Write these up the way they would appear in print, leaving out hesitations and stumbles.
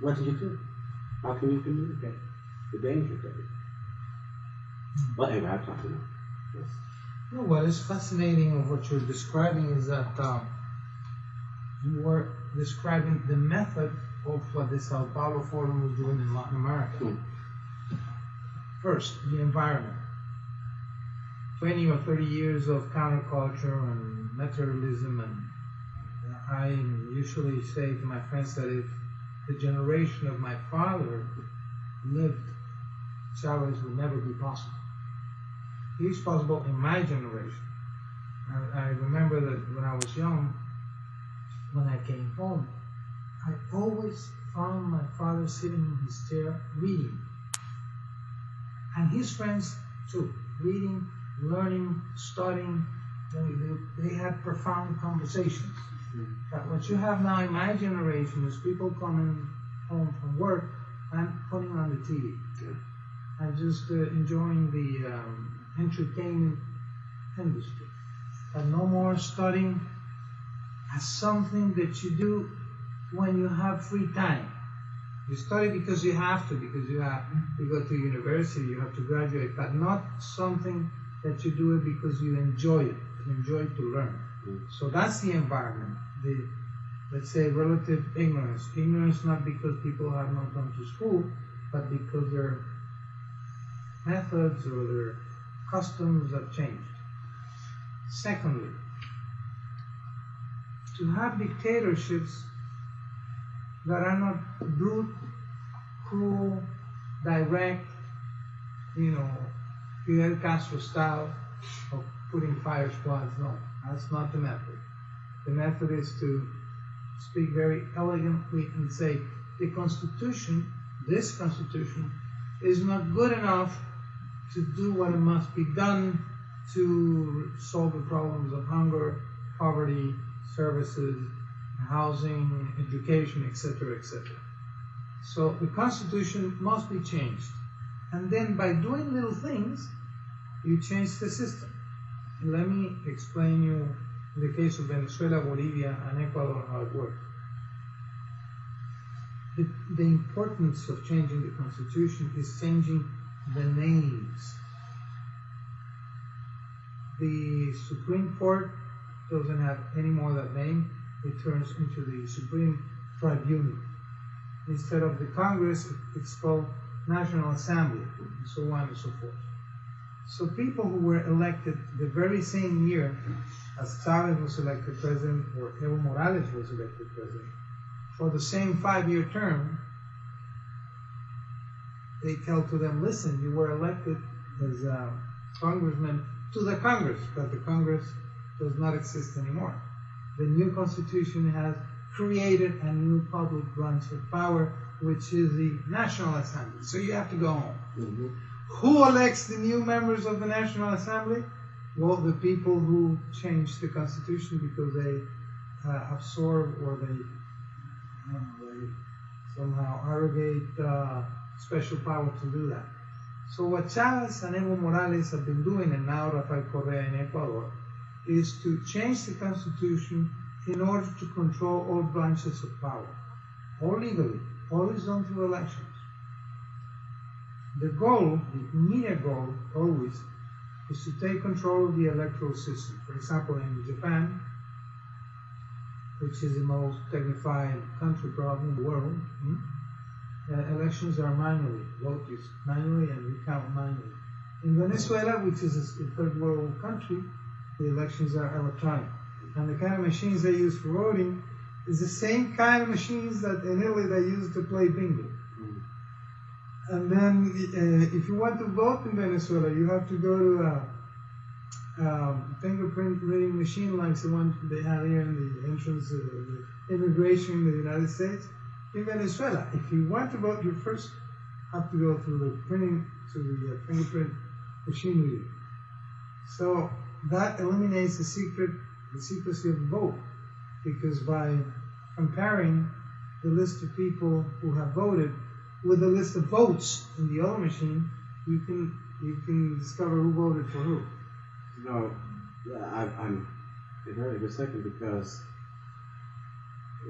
What did you do? How can you communicate? The danger of it. But anyway, I'm talking now. Yes. No, what is fascinating of what you're describing is that you were describing the method of what the Sao Paulo Forum was doing in Latin America. First, the environment. 20 or 30 years of counterculture and materialism, and I usually say to my friends that if the generation of my father lived, Chavez would never be possible. He's possible in my generation. I remember that when I was young, when I came home, I always found my father sitting in his chair reading. And his friends too, reading, learning, studying. They had profound conversations. But what you have now in my generation is people coming home from work and putting on the TV. And just enjoying the entertainment industry. But no more studying as something that you do when you have free time. You study because you have to, because you go to university, you have to graduate, but not something that you do it because you enjoy it. You enjoy to learn. So that's the environment. The, let's say, relative ignorance. Ignorance not because people have not gone to school, but because their methods or their customs have changed. Secondly, to have dictatorships that are not brute, cruel, direct, Fidel Castro style of putting fire squads. No, that's not the method. The method is to speak very elegantly and say, the Constitution, this Constitution, is not good enough to do what it must be done to solve the problems of hunger, poverty, services, housing, education, etc., etc. So the Constitution must be changed. And then by doing little things, you change the system. And let me explain you, in the case of Venezuela, Bolivia, and Ecuador, how it works. The importance of changing the Constitution is changing the names. The Supreme Court doesn't have any more of that name. It turns into the Supreme Tribunal. Instead of the Congress, it's called National Assembly, and so on and so forth. So people who were elected the very same year as Chavez was elected president or Evo Morales was elected president, for the same 5-year term, they tell to them, listen, you were elected as a congressman to the Congress, but the Congress does not exist anymore. The new Constitution has created a new public branch of power, which is the National Assembly. So you have to go home. Mm-hmm. Who elects the new members of the National Assembly? Well, the people who changed the Constitution because they absorb or they somehow arrogate special power to do that. So what Chavez and Evo Morales have been doing, and now Rafael Correa in Ecuador, is to change the Constitution in order to control all branches of power, all legally, always done through elections. The goal, the immediate goal, always, is to take control of the electoral system. For example, in Japan, which is the most dignified country probably in the world, elections are manually, vote is manually and you count manually. In Venezuela, which is a third world country, the elections are electronic. And the kind of machines they use for voting is the same kind of machines that in Italy they use to play bingo. And then if you want to vote in Venezuela, you have to go to a fingerprint reading machine like the one they have here in the entrance of the immigration in the United States. In Venezuela, if you want to vote, you first have to go through the fingerprint machine reading. So that eliminates the secrecy of the vote, because by comparing the list of people who have voted with the list of votes in the other machine, you can discover who voted for who. No, I'm in a second because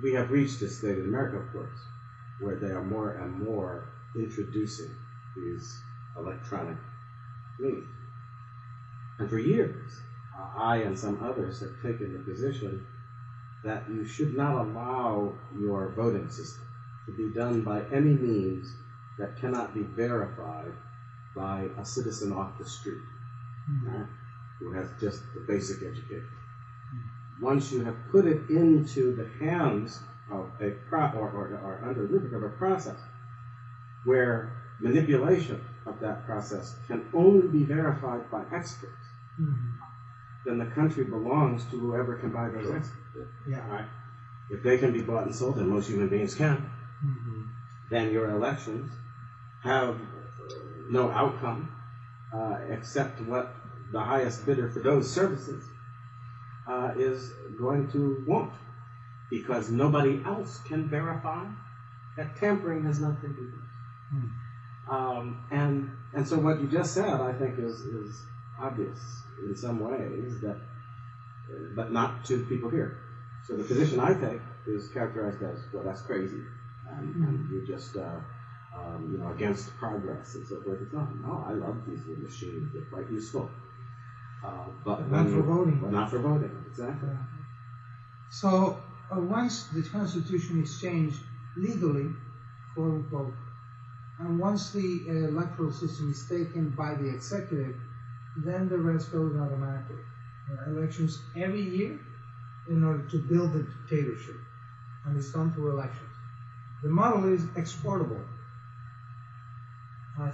we have reached this state in America, of course. where they are more and more introducing these electronic means. And for years, I and some others have taken the position that you should not allow your voting system to be done by any means that cannot be verified by a citizen off the street, right, who has just the basic education. Once you have put it into the hands of a or under the rubric of a process where manipulation of that process can only be verified by experts, then the country belongs to whoever can buy those experts. Yeah. Right? If they can be bought and sold, and most human beings can, then your elections have no outcome except what the highest bidder for those services is going to want, because nobody else can verify that tampering has not taken place. And so what you just said, I think, is obvious in some ways, that, but not to people here. So the position I take is characterized as, well, that's crazy, and you're just against progress and so forth. It's not. No, I love these little machines. They're quite useful. But not for voting. Not for voting, exactly. So once the Constitution is changed legally, quote unquote, and once the electoral system is taken by the executive, then the rest goes automatically. Elections every year in order to build the dictatorship, and it's done through elections. The model is exportable.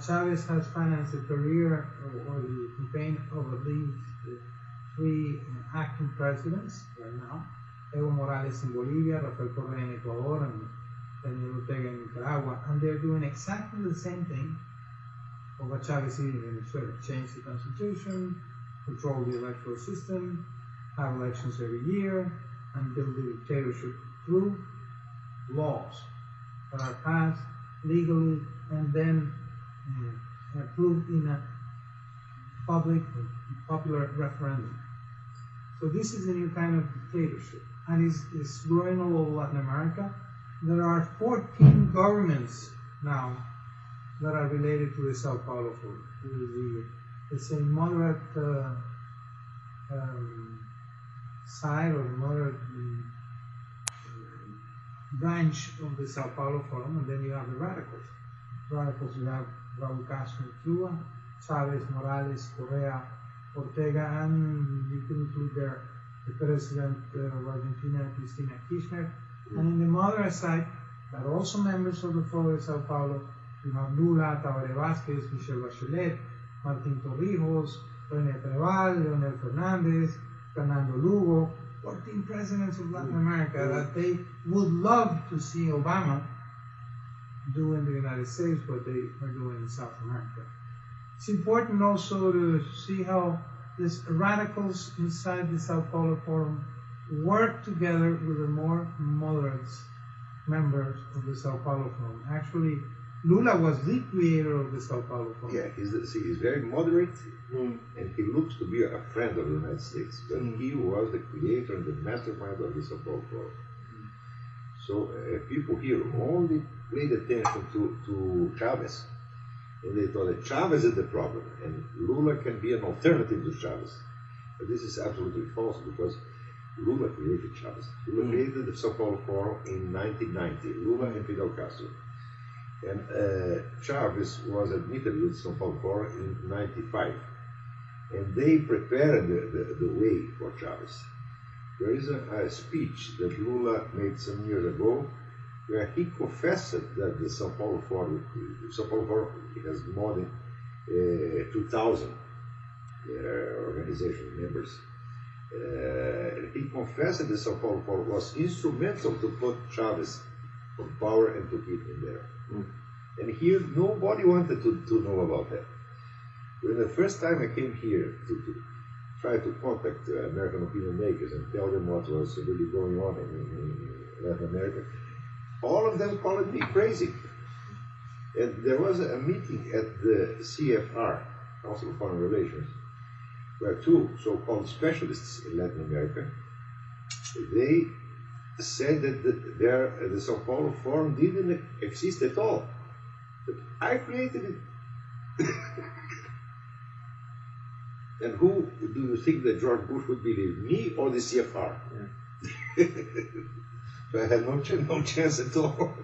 Chavez has financed the career or the campaign of at least 3 acting presidents right now: Evo Morales in Bolivia, Rafael Correa in Ecuador, and Daniel Ortega in Nicaragua, and they're doing exactly the same thing of what Chavez did in Venezuela: change the constitution, control the electoral system, have elections every year, and build the dictatorship through laws that are passed legally and then approved in a popular referendum. So this is a new kind of dictatorship, and it's growing all over Latin America. There are 14 governments now that are related to the Sao Paulo Forum. It's a moderate side or moderate branch of the Sao Paulo Forum, and then you have the radicals. Radicals, you have Raúl Castro in Cuba, Chavez, Morales, Correa, Ortega, and you can include there the President of Argentina, Cristina Kirchner. And in the moderate side, that are also members of the Foro de Sao Paulo, you have Lula, Tabaré Vázquez, Michelle Bachelet, Martín Torrijos, René Preval, Leonel Fernández, Fernando Lugo, 14 presidents of Latin America that they would love to see Obama do in the United States what they are doing in South America. It's important also to see how these radicals inside the Sao Paulo Forum work together with the more moderate members of the Sao Paulo Forum. Actually, Lula was the creator of the Sao Paulo Forum. Yeah, he's very moderate, and he looks to be a friend of the United States, but he was the creator and the mastermind of the Sao Paulo Forum. So people here only paid attention to Chavez, and they thought that Chavez is the problem, and Lula can be an alternative to Chavez. But this is absolutely false, because Lula created Chavez. Lula created the Sao Paulo Forum in 1990, Lula and Fidel Castro. And Chavez was admitted to the Sao Paulo Forum in 95. And they prepared the way for Chavez. There is a speech that Lula made some years ago where he confessed that the Sao Paulo Forum has more than 2,000 organization members. He confessed that the Sao Paulo Forum was instrumental to put Chavez on power and to keep him there. And here, nobody wanted to know about that. When the first time I came here to try to contact American opinion makers and tell them what was really going on in Latin America, all of them called me crazy. And there was a meeting at the CFR, Council of Foreign Relations, where 2 so-called specialists in Latin America, they said that the Sao Paulo Forum didn't exist at all. But I created it. And who do you think that George Bush would believe, me or the CFR? Yeah. So I had no chance at all.